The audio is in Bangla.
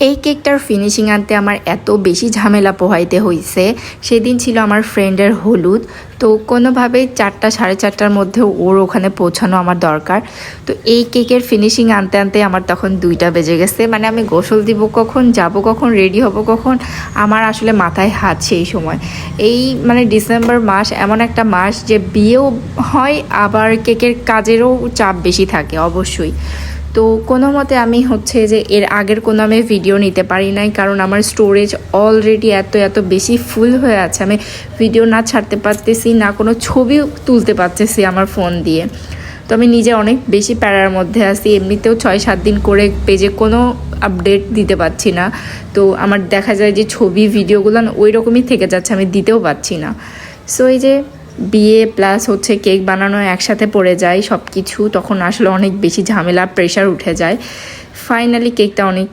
এই কেকটার ফিনিশিং আনতে আমার এত বেশি ঝামেলা পোহাইতে হয়েছে। সেদিন ছিল আমার ফ্রেন্ডের হলুদ, তো কোনোভাবেই 4টা 4:30টার মধ্যে ওর ওখানে পৌঁছানো আমার দরকার। তো এই কেকের ফিনিশিং আনতে আনতে আমার তখন 2টা বেজে গেছে। মানে আমি গোসল দিব কখন, যাব কখন, রেডি হব কখন, আমার আসলে মাথায় হাত সেই সময়। এই মানে ডিসেম্বর মাস এমন একটা মাস যে বিয়েও হয়, আবার কেকের কাজেরও চাপ বেশি থাকে অবশ্যই। তো কোনো মতে আমি হচ্ছে যে এর আগের কোনো আমি ভিডিও নিতে পারি নাই, কারণ আমার স্টোরেজ অলরেডি এত বেশি ফুল হয়ে আছে। আমি ভিডিও না ছাড়তে পারতেছি, না কোনো ছবি তুলতে পারতেছি আমার ফোন দিয়ে। তো আমি নিজে অনেক বেশি প্যারার মধ্যে আছি। এমনিতেও 6-7 দিন করে পেজে কোনো আপডেট দিতে পারছি না। তো আমার দেখা যায় যে ছবি ভিডিওগুলো ওই রকমই থেকে যাচ্ছে, আমি দিতেও পারছি না। সো এই যে বিয়ে প্লাস হচ্ছে কেক বানানো একসাথে পড়ে যায় সব কিছু, তখন আসলে অনেক বেশি ঝামেলা প্রেশার উঠে যায়। ফাইনালি কেকটা অনেক